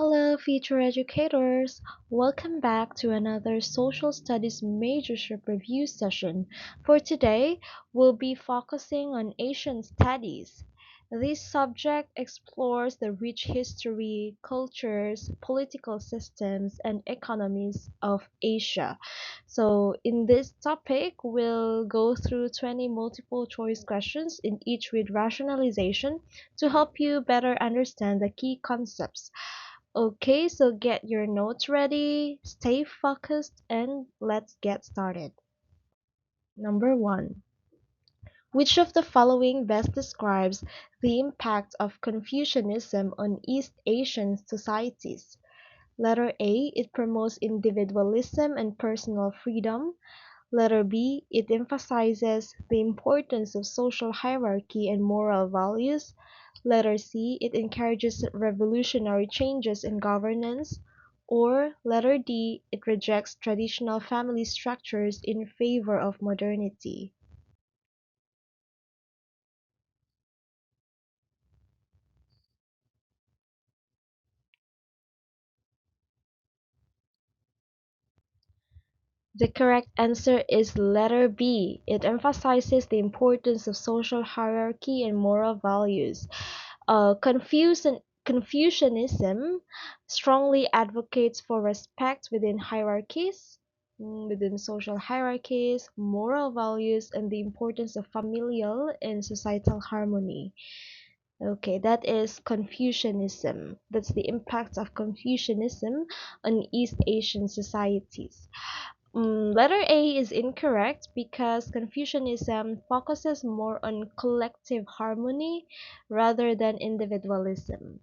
Hello, future educators! Welcome back to another Social Studies Majorship Review session. For today, we'll be focusing on Asian studies. This subject explores the rich history, cultures, political systems, and economies of Asia. So, in this topic, we'll go through 20 multiple choice questions in each with rationalization to help you better understand the key concepts. Okay, so get your notes ready, stay focused, and let's get started. Number one, which of the following best describes the impact of Confucianism on East Asian societies? Letter A, it promotes individualism and personal freedom. Letter B, it emphasizes the importance of social hierarchy and moral values. Letter C, it encourages revolutionary changes in governance. Or letter D, it rejects traditional family structures in favor of modernity. The correct answer is letter B. It emphasizes the importance of social hierarchy and moral values. Confucianism strongly advocates for respect within hierarchies, within social hierarchies, moral values, and the importance of familial and societal harmony. Okay, that is Confucianism. That's the impact of Confucianism on East Asian societies. Letter A is incorrect because Confucianism focuses more on collective harmony rather than individualism.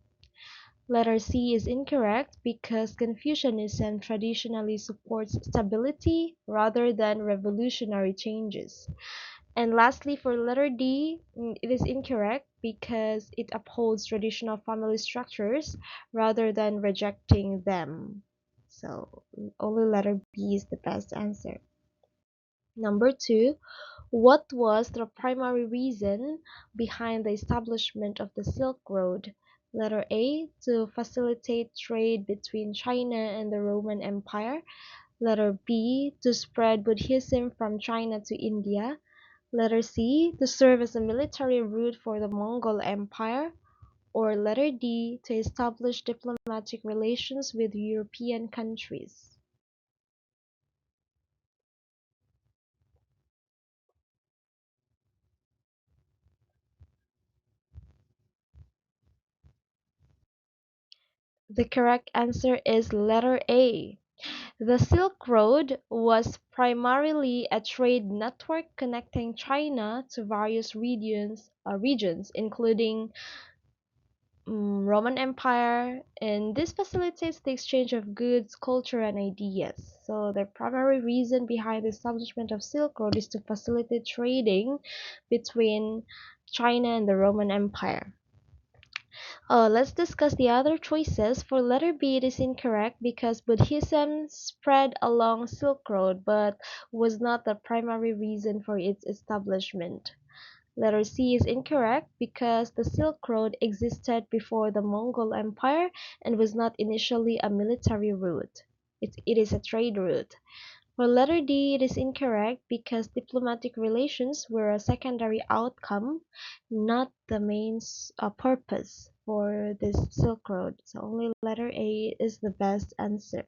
Letter C is incorrect because Confucianism traditionally supports stability rather than revolutionary changes. And lastly, for letter D, it is incorrect because it upholds traditional family structures rather than rejecting them. So only letter B is the best answer. Number two, what was the primary reason behind the establishment of the Silk Road? Letter A, to facilitate trade between China and the Roman Empire. Letter B, to spread Buddhism from China to India. Letter C, to serve as a military route for the Mongol Empire. Or letter D, to establish diplomatic relations with European countries. The correct answer is letter A. The Silk Road was primarily a trade network connecting China to various regions including Roman Empire, and this facilitates the exchange of goods, culture, and ideas. So the primary reason behind the establishment of Silk Road is to facilitate trading between China and the Roman Empire. Let's discuss the other choices. For letter B, it is incorrect because Buddhism spread along Silk Road but was not the primary reason for its establishment. Letter C is incorrect because the Silk Road existed before the Mongol Empire and was not initially a military route. It is a trade route. For letter D, it is incorrect because diplomatic relations were a secondary outcome, not the main purpose for this Silk Road. So only letter A is the best answer.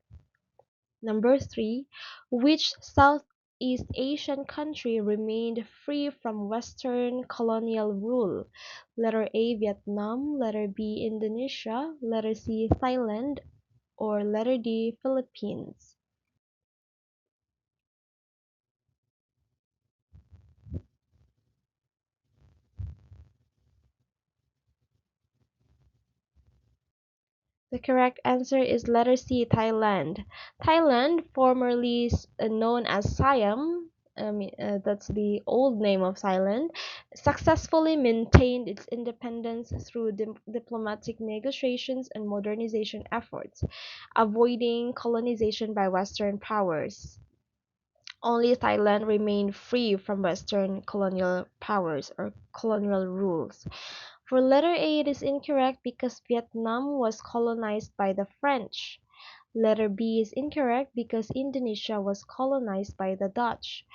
Number three, which Southeast Asian country remained free from Western colonial rule? Letter A, Vietnam. Letter B, Indonesia. Letter C, Thailand. Or letter D, Philippines. The correct answer is letter C, Thailand. Thailand, formerly known as Siam, that's the old name of Thailand, successfully maintained its independence through diplomatic negotiations and modernization efforts, avoiding colonization by Western powers. Only Thailand remained free from Western colonial powers or colonial rules. For letter A, it is incorrect because Vietnam was colonized by the French. Letter B is incorrect because Indonesia was colonized by the Dutch.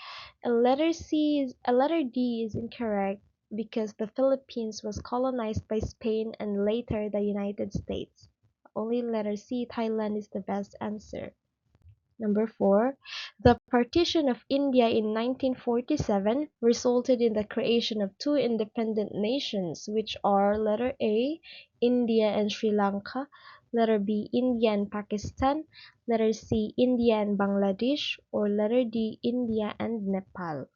Letter D is incorrect because the Philippines was colonized by Spain and later the United States. Only letter C, Thailand, is the best answer. Number 4. The partition of India in 1947 resulted in the creation of two independent nations, which are letter A, India and Sri Lanka, letter B, India and Pakistan, letter C, India and Bangladesh, or letter D, India and Nepal.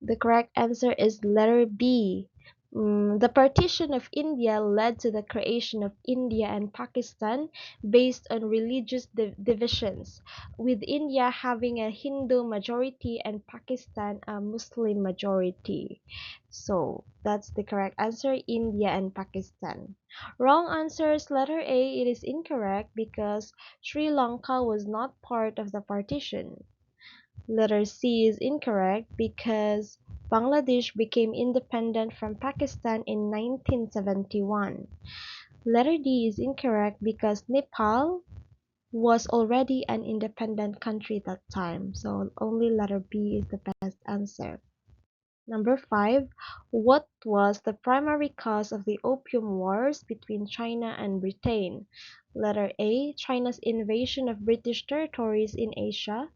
The correct answer is letter B. The partition of India led to the creation of India and Pakistan based on religious divisions, with India having a Hindu majority and Pakistan a Muslim majority. So that's the correct answer, India and Pakistan. Wrong answer is letter A. It is incorrect because Sri Lanka was not part of the partition. Letter C is incorrect because Bangladesh became independent from Pakistan in 1971. Letter D is incorrect because Nepal was already an independent country that time, so only letter B is the best answer. Number 5. What was the primary cause of the Opium Wars between China and Britain? Letter A. China's invasion of British territories in Asia.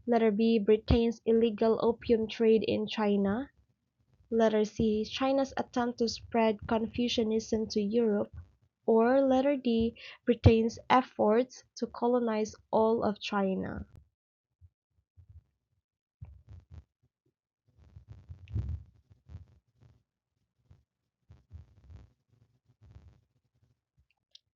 Letter B. Britain's illegal opium trade in China. Letter C. China's attempt to spread Confucianism to Europe. Or letter D. Britain's efforts to colonize all of China.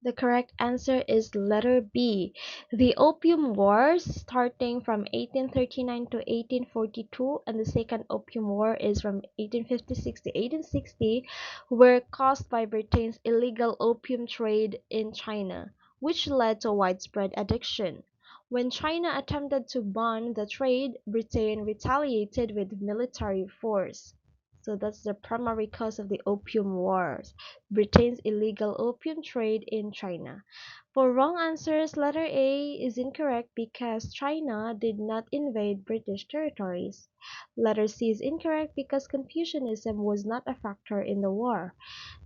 The correct answer is letter B. The Opium Wars, starting from 1839 to 1842, and the Second Opium War is from 1856 to 1860, were caused by Britain's illegal opium trade in China, which led to widespread addiction. When China attempted to ban the trade, Britain retaliated with military force. So that's the primary cause of the Opium Wars. Britain's illegal opium trade in China. For wrong answers, letter A is incorrect because China did not invade British territories. Letter C is incorrect because Confucianism was not a factor in the war.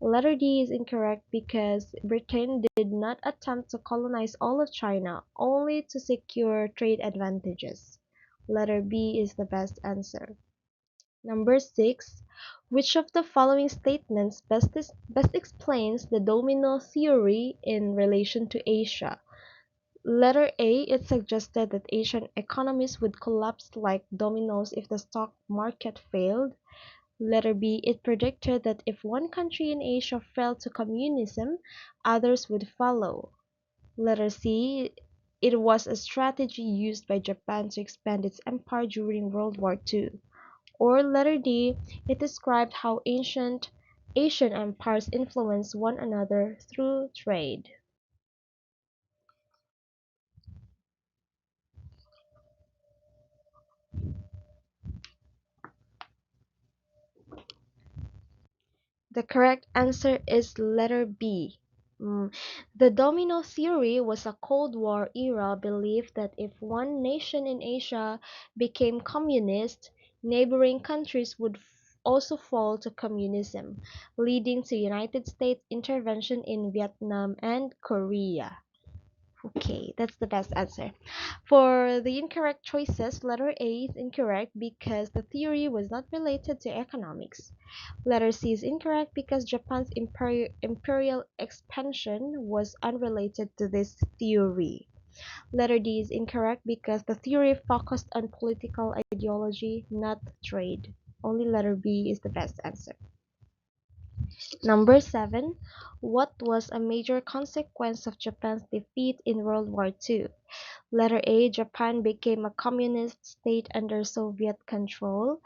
Letter D is incorrect because Britain did not attempt to colonize all of China, only to secure trade advantages. Letter B is the best answer. Number 6. Which of the following statements best explains the domino theory in relation to Asia? Letter A. It suggested that Asian economies would collapse like dominoes if the stock market failed. Letter B. It predicted that if one country in Asia fell to communism, others would follow. Letter C. It was a strategy used by Japan to expand its empire during World War II. Or letter D, it described how ancient Asian empires influenced one another through trade. The correct answer is letter B. Mm, The domino theory was a Cold War era belief that if one nation in Asia became communist, neighboring countries would also fall to communism, leading to United States intervention in Vietnam and Korea. Okay, that's the best answer. For the incorrect choices, letter A is incorrect because the theory was not related to economics. Letter C is incorrect because Japan's imperial expansion was unrelated to this theory. Letter D is incorrect because the theory focused on political ideology, not trade. Only letter B is the best answer. Number 7. What was a major consequence of Japan's defeat in World War II? Letter A. Japan became a communist state under Soviet control.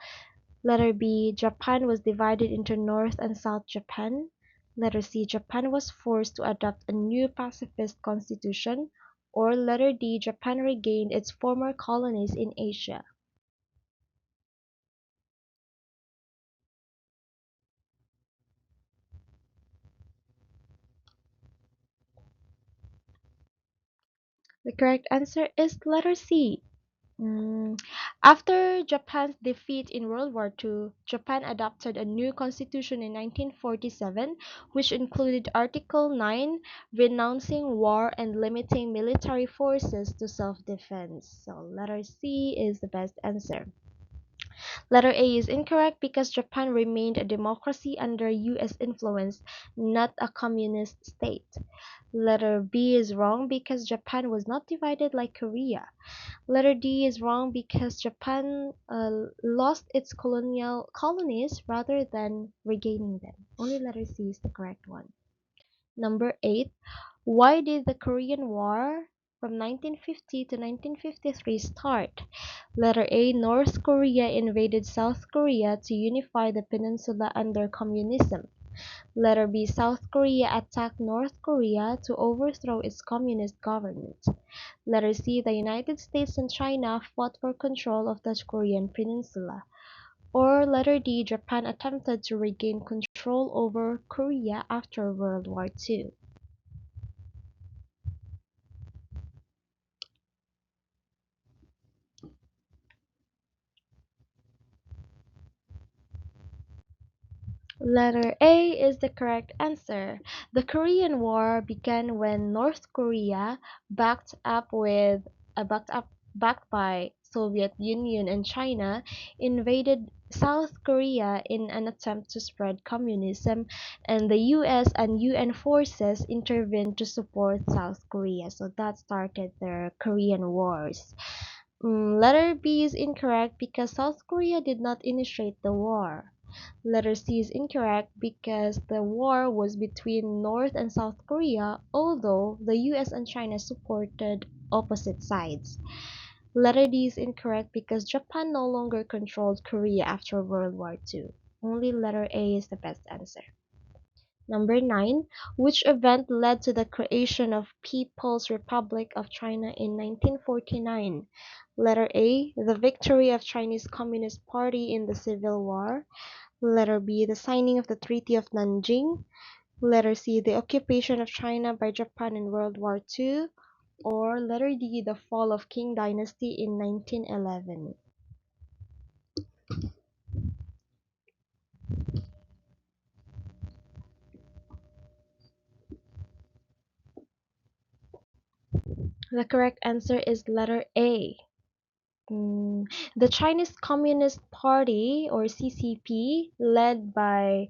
Letter B. Japan was divided into North and South Japan. Letter C. Japan was forced to adopt a new pacifist constitution. Or letter D. Japan regained its former colonies in Asia. The correct answer is letter C. Mm, After Japan's defeat in World War II, Japan adopted a new constitution in 1947, which included Article 9, renouncing war and limiting military forces to self-defense. So letter C is the best answer. Letter A is incorrect because Japan remained a democracy under US influence, not a communist state. Letter B is wrong because Japan was not divided like Korea. Letter D is wrong because Japan lost its colonial colonies rather than regaining them. Only letter C is the correct one. Number 8. Why did the Korean War from 1950 to 1953 start? Letter A. North Korea invaded South Korea to unify the peninsula under communism. Letter B. South Korea attacked North Korea to overthrow its communist government. Letter C. The United States and China fought for control of the Korean peninsula. Or letter D. Japan attempted to regain control over Korea after World War II. Letter A is the correct answer. The Korean War began when North Korea, backed up with backed by Soviet Union and China, invaded South Korea in an attempt to spread communism, and the US and UN forces intervened to support South Korea. So that started the Korean Wars. Letter B is incorrect because South Korea did not initiate the war. Letter C is incorrect because the war was between North and South Korea, although the US and China supported opposite sides. Letter D is incorrect because Japan no longer controlled Korea after World War II. Only letter A is the best answer. Number 9. Which event led to the creation of People's Republic of China in 1949? Letter A. The victory of Chinese Communist Party in the Civil War. Letter B. The signing of the Treaty of Nanjing. Letter C. The occupation of China by Japan in World War II. Or letter D. The fall of Qing Dynasty in 1911. The correct answer is letter A. Mm, The Chinese Communist Party, or CCP, led by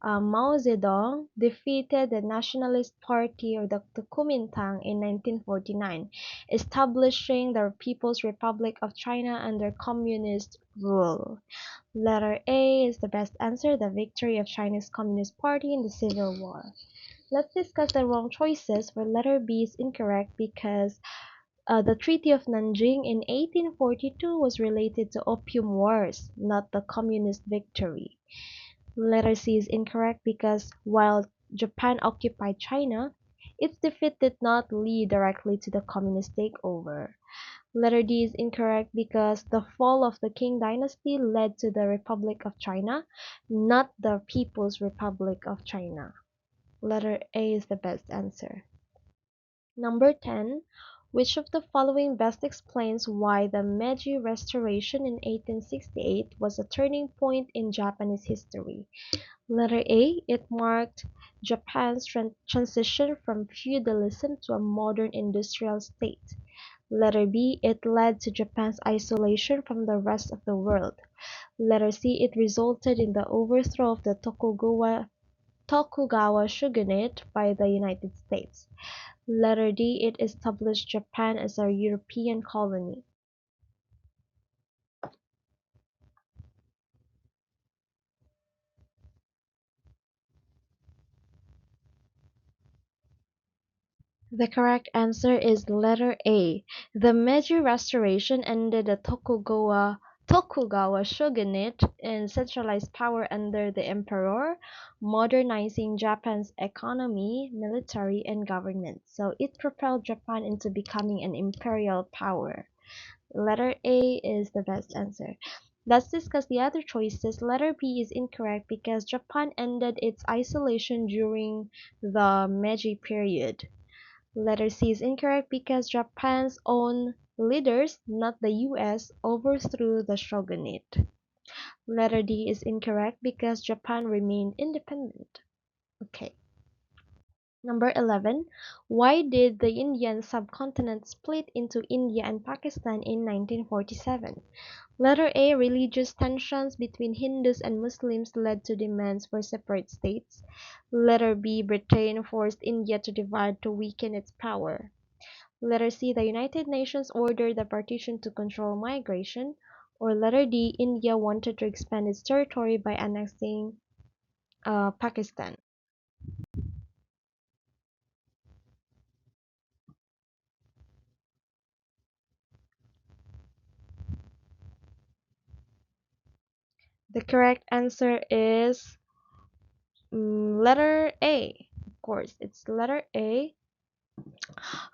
Mao Zedong, defeated the Nationalist Party, or the Kuomintang, in 1949, establishing the People's Republic of China under communist rule. Letter A is the best answer, the victory of Chinese Communist Party in the Civil War. Let's discuss the wrong choices, where letter B is incorrect because the Treaty of Nanjing in 1842 was related to Opium Wars, not the Communist victory. Letter C is incorrect because while Japan occupied China, its defeat did not lead directly to the Communist takeover. Letter D is incorrect because the fall of the Qing dynasty led to the Republic of China, not the People's Republic of China. Letter A is the best answer. Number 10. Which of the following best explains why the Meiji Restoration in 1868 was a turning point in Japanese history? Letter A. It marked Japan's transition from feudalism to a modern industrial state. Letter B. It led to Japan's isolation from the rest of the world. Letter C. It resulted in the overthrow of the Tokugawa shogunate by the United States. Letter D. It established Japan as a European colony. The correct answer is letter A. The Meiji Restoration ended the Tokugawa Tokugawa shogunate and centralized power under the emperor, modernizing Japan's economy, military, and government. So it propelled Japan into becoming an imperial power. Letter A is the best answer. Let's discuss the other choices. Letter B is incorrect because Japan ended its isolation during the Meiji period. Letter C is incorrect because Japan's own leaders, not the US, overthrew the shogunate. Letter D is incorrect because Japan remained independent. Okay. Number 11. Why did the Indian subcontinent split into India and Pakistan in 1947? Letter A. Religious tensions between Hindus and Muslims led to demands for separate states. Letter B. Britain forced India to divide to weaken its power. Letter C. The United Nations ordered the partition to control migration. Or letter D. India wanted to expand its territory by annexing Pakistan. The correct answer is letter A. Of course, it's letter A.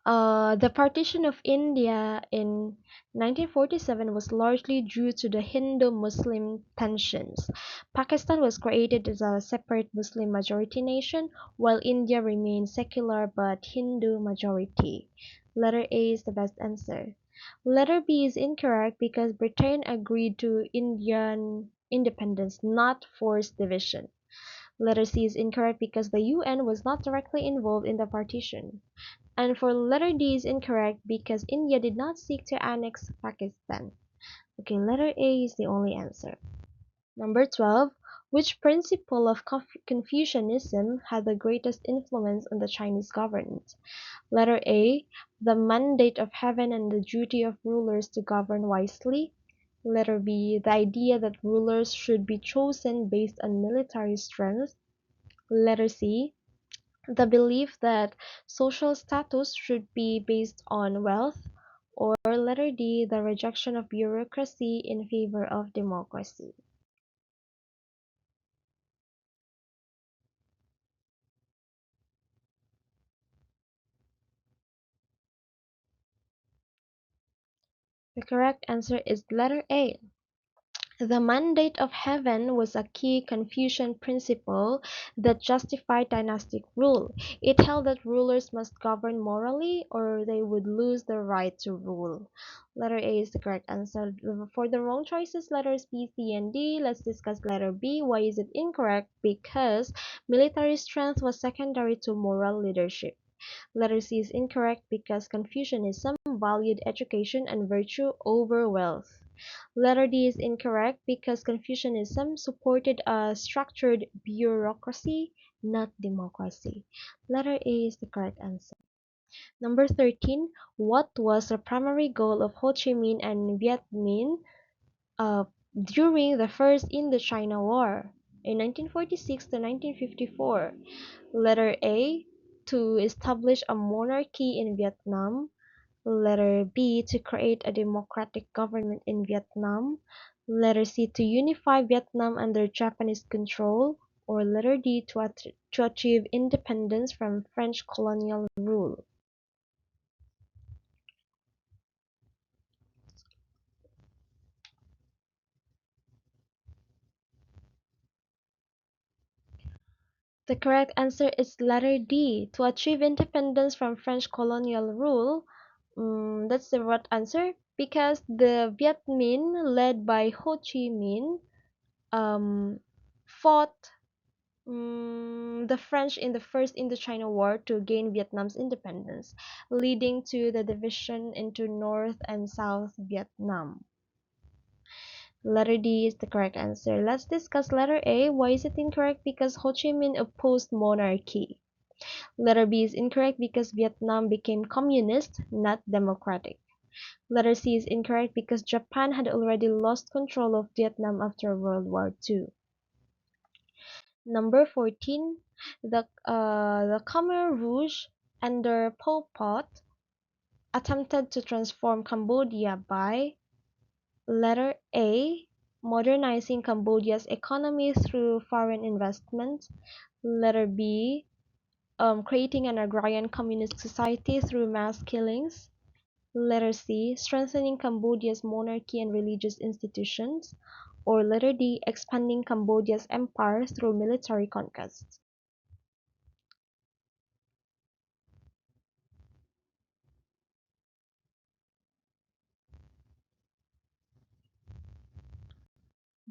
The partition of India in 1947 was largely due to the Hindu-Muslim tensions. Pakistan was created as a separate Muslim majority nation, while India remained secular but Hindu majority. Letter A is the best answer. Letter B is incorrect because Britain agreed to Indian independence, not forced division. Letter C is incorrect because the UN was not directly involved in the partition. And for letter D is incorrect because India did not seek to annex Pakistan. Okay, letter A is the only answer. Number 12. Which principle of Confucianism had the greatest influence on the Chinese government? Letter A. The mandate of heaven and the duty of rulers to govern wisely. Letter B. The idea that rulers should be chosen based on military strength. Letter C. The belief that social status should be based on wealth, or letter D, the rejection of bureaucracy in favor of democracy. The correct answer is letter A. The mandate of heaven was a key Confucian principle that justified dynastic rule. It held that rulers must govern morally or they would lose the right to rule. Letter A is the correct answer. For the wrong choices, letters B, C, and D, let's discuss letter B. Why is it incorrect? Because military strength was secondary to moral leadership. Letter C is incorrect because Confucianism valued education and virtue over wealth. Letter D is incorrect because Confucianism supported a structured bureaucracy, not democracy. Letter A is the correct answer. Number 13. What was the primary goal of Ho Chi Minh and Viet Minh uh, during the First Indochina War in 1946 to 1954? Letter A. To establish a monarchy in Vietnam. Letter B. To create a democratic government in Vietnam. Letter C. To unify Vietnam under Japanese control. Or letter D. To achieve independence from French colonial rule. The correct answer is letter D. To achieve independence from French colonial rule. That's the right answer because the Viet Minh led by Ho Chi Minh um, fought the French in the First Indochina War to gain Vietnam's independence, leading to the division into North and South Vietnam. Letter D is the correct answer. Let's discuss letter A. Why is it incorrect? Because Ho Chi Minh opposed monarchy. Letter B is incorrect because Vietnam became communist, not democratic. Letter C is incorrect because Japan had already lost control of Vietnam after World War II. Number 14, the Khmer Rouge under Pol Pot attempted to transform Cambodia by Letter A, modernizing Cambodia's economy through foreign investment. Letter B, creating an agrarian communist society through mass killings. Letter C, strengthening Cambodia's monarchy and religious institutions. Or letter D, expanding Cambodia's empire through military conquest.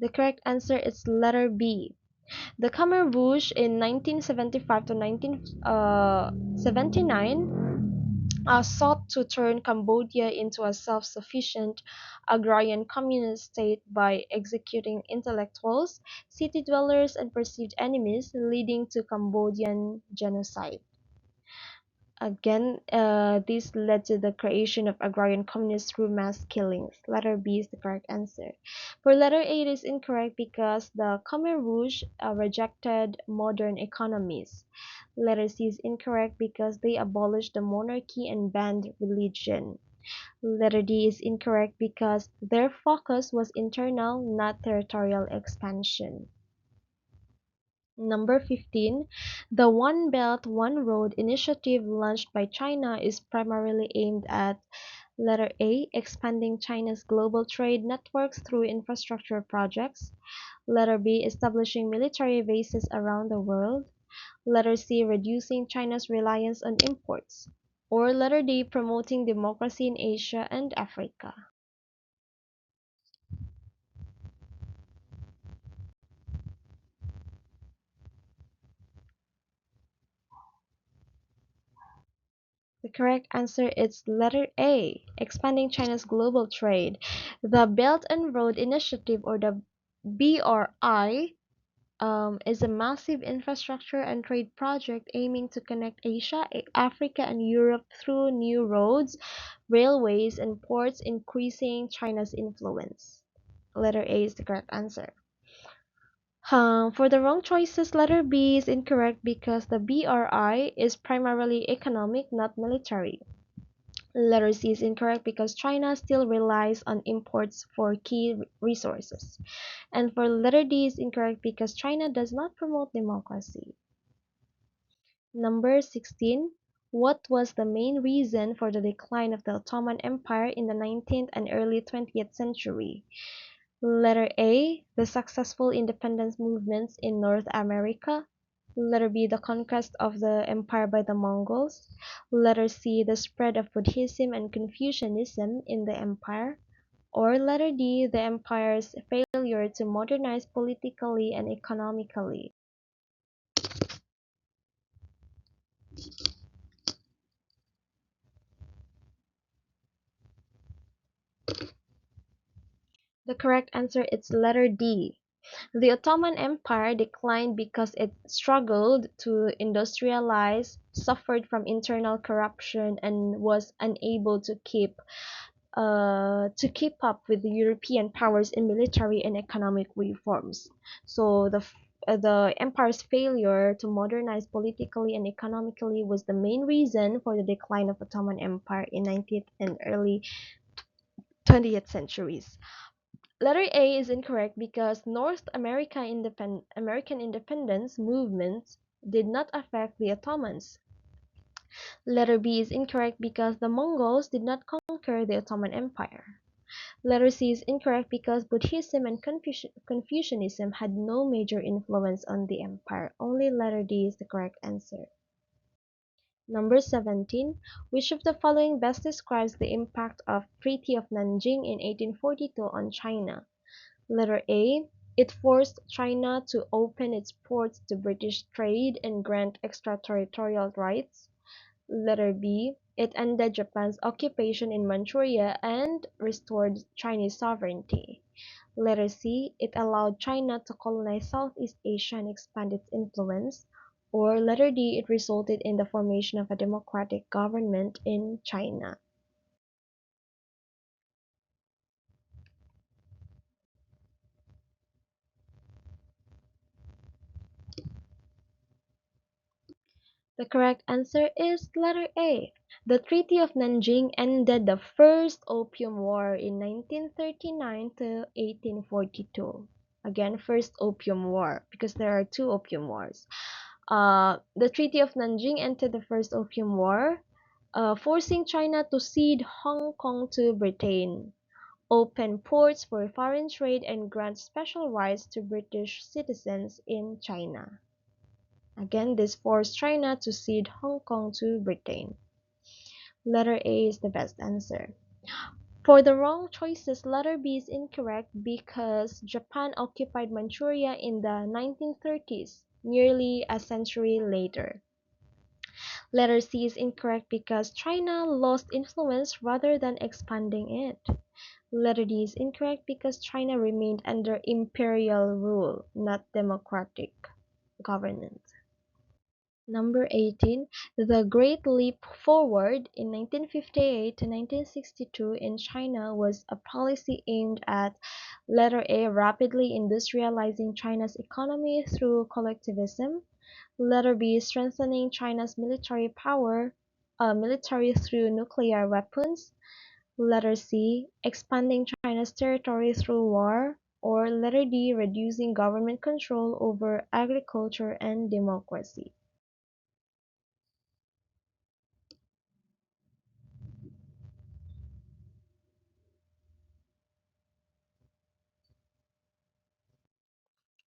The correct answer is letter B. The Khmer Rouge in 1975 to 1979 sought to turn Cambodia into a self-sufficient agrarian communist state by executing intellectuals, city dwellers, and perceived enemies, leading to Cambodian genocide. Again, this led to the creation of agrarian communists through mass killings. Letter B is the correct answer. For letter A, it is incorrect because the Khmer Rouge rejected modern economies. Letter C is incorrect because they abolished the monarchy and banned religion. Letter D is incorrect because their focus was internal, not territorial expansion. Number 15, the One Belt, One Road initiative launched by China is primarily aimed at letter A, expanding China's global trade networks through infrastructure projects. Letter B, establishing military bases around the world. Letter C, reducing China's reliance on imports. Or letter D, promoting democracy in Asia and Africa. The correct answer is letter A, expanding China's global trade. The Belt and Road Initiative, or the BRI, is a massive infrastructure and trade project aiming to connect Asia, Africa, and Europe through new roads, railways, and ports, increasing China's influence. Letter A is the correct answer. For the wrong choices, letter B is incorrect because the BRI is primarily economic, not military. Letter C is incorrect because China still relies on imports for key resources. And for letter D is incorrect because China does not promote democracy. Number 16. What was the main reason for the decline of the Ottoman Empire in the 19th and early 20th century? Letter A, the successful independence movements in North America. Letter B, the conquest of the empire by the Mongols. Letter C, the spread of Buddhism and Confucianism in the empire. Or letter D, the empire's failure to modernize politically and economically. The correct answer is letter D. The Ottoman Empire declined because it struggled to industrialize, suffered from internal corruption, and was unable to keep up with the European powers in military and economic reforms. So the empire's failure to modernize politically and economically was the main reason for the decline of Ottoman Empire in 19th and early 20th centuries. Letter A is incorrect because American independence movements did not affect the Ottomans. Letter B is incorrect because the Mongols did not conquer the Ottoman Empire. Letter C is incorrect because Buddhism and Confucianism had no major influence on the empire. Only letter D is the correct answer. Number 17. Which of the following best describes the impact of Treaty of Nanjing in 1842 on China? Letter A. It forced China to open its ports to British trade and grant extraterritorial rights. Letter B. It ended Japan's occupation in Manchuria and restored Chinese sovereignty. Letter C. It allowed China to colonize Southeast Asia and expand its influence. Or letter D. It resulted in the formation of a democratic government in China. The correct answer is letter A. The Treaty of Nanjing ended the First Opium War in 1939 to 1842. Again, First Opium War, because there are two Opium Wars. The Treaty of Nanjing ended the First Opium War, forcing China to cede Hong Kong to Britain, open ports for foreign trade, and grant special rights to British citizens in China. Again, this forced China to cede Hong Kong to Britain. Letter A is the best answer. For the wrong choices, letter B is incorrect because Japan occupied Manchuria in the 1930s, nearly a century later. Letter C is incorrect because China lost influence rather than expanding it. Letter D is incorrect because China remained under imperial rule, not democratic governance. Number 18, the Great Leap Forward in 1958 to 1962 in China was a policy aimed at letter A, rapidly industrializing China's economy through collectivism, letter B, strengthening China's military through nuclear weapons, letter C, expanding China's territory through war, or letter D, reducing government control over agriculture and democracy.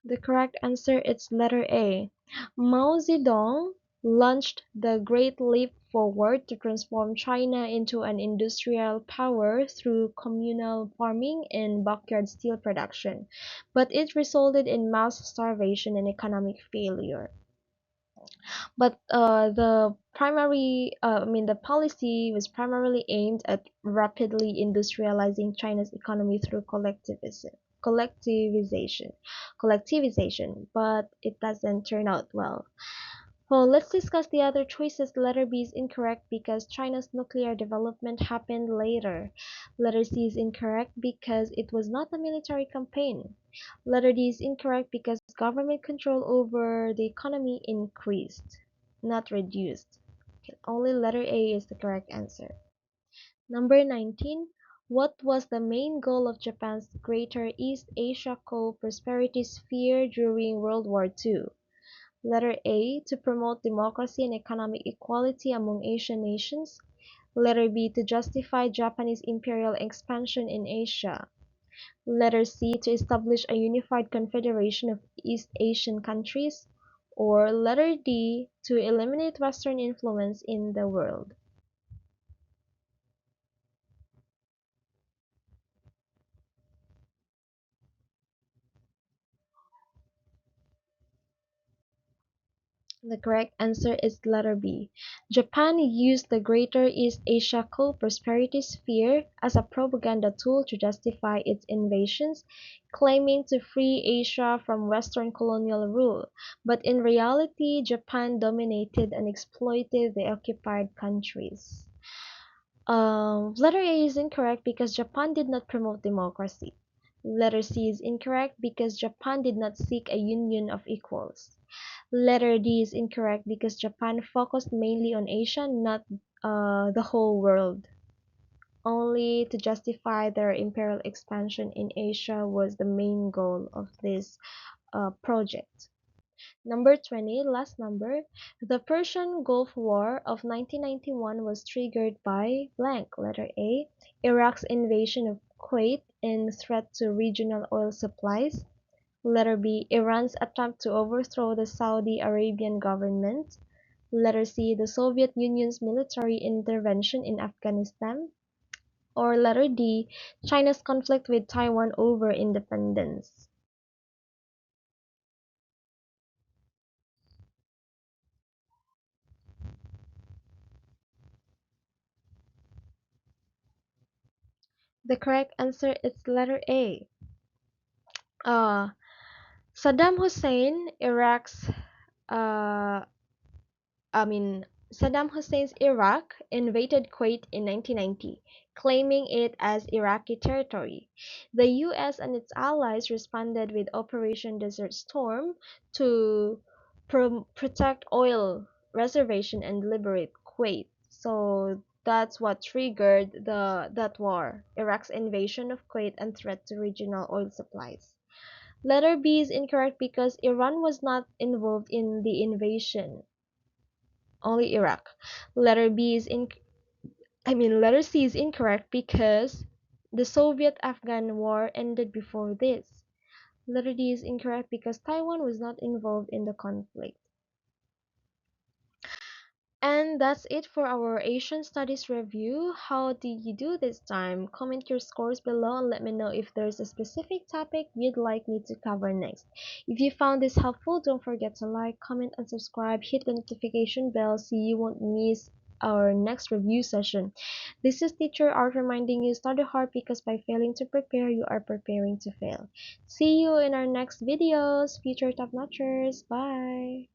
The correct answer is letter A. Mao Zedong launched the Great Leap Forward to transform China into an industrial power through communal farming and backyard steel production, but it resulted in mass starvation and economic failure. But the policy was primarily aimed at rapidly industrializing China's economy through collectivization, collectivization, but it doesn't turn out well. Well, let's discuss the other choices. Letter B is incorrect because China's nuclear development happened later. Letter C is incorrect because it was not a military campaign. Letter D is incorrect because government control over the economy increased, not reduced. Okay, only letter A is the correct answer. Number 19. What was the main goal of Japan's Greater East Asia Co-Prosperity Sphere during World War II? Letter A, to promote democracy and economic equality among Asian nations. Letter B, to justify Japanese imperial expansion in Asia. Letter C, to establish a unified confederation of East Asian countries. Or letter D, to eliminate Western influence in the world. The correct answer is letter B. Japan used the Greater East Asia Co-Prosperity Sphere as a propaganda tool to justify its invasions, claiming to free Asia from Western colonial rule, but in reality Japan dominated and exploited the occupied countries. Letter A is incorrect because Japan did not promote democracy. Letter C is incorrect because Japan did not seek a union of equals. Letter D is incorrect because Japan focused mainly on Asia, not the whole world. Only to justify their imperial expansion in Asia was the main goal of this project. Number 20, last number. The Persian Gulf War of 1991 was triggered by blank. Letter A. Iraq's invasion of Kuwait and threat to regional oil supplies. Letter B. Iran's attempt to overthrow the Saudi Arabian government. Letter C. The Soviet Union's military intervention in Afghanistan. Or letter D. China's conflict with Taiwan over independence. The correct answer is letter A. Uh, Saddam Hussein, Iraq's uh, I mean, Saddam Hussein's Iraq invaded Kuwait in 1990, claiming it as Iraqi territory. The US and its allies responded with Operation Desert Storm to protect oil reservation and liberate Kuwait. So that's what triggered that war, Iraq's invasion of Kuwait and threat to regional oil supplies. Letter B is incorrect because Iran was not involved in the invasion, only Iraq. Letter B is in Letter C is incorrect because the Soviet-Afghan War ended before this. Letter D is incorrect because Taiwan was not involved in the conflict. And that's it for our Asian Studies review. How did you do this time? Comment your scores below and let me know if there's a specific topic you'd like me to cover next. If you found this helpful, don't forget to like, comment, and subscribe. Hit the notification bell so you won't miss our next review session. This is Teacher Art reminding you study hard because by failing to prepare, you are preparing to fail. See you in our next videos, future top notchers. Bye!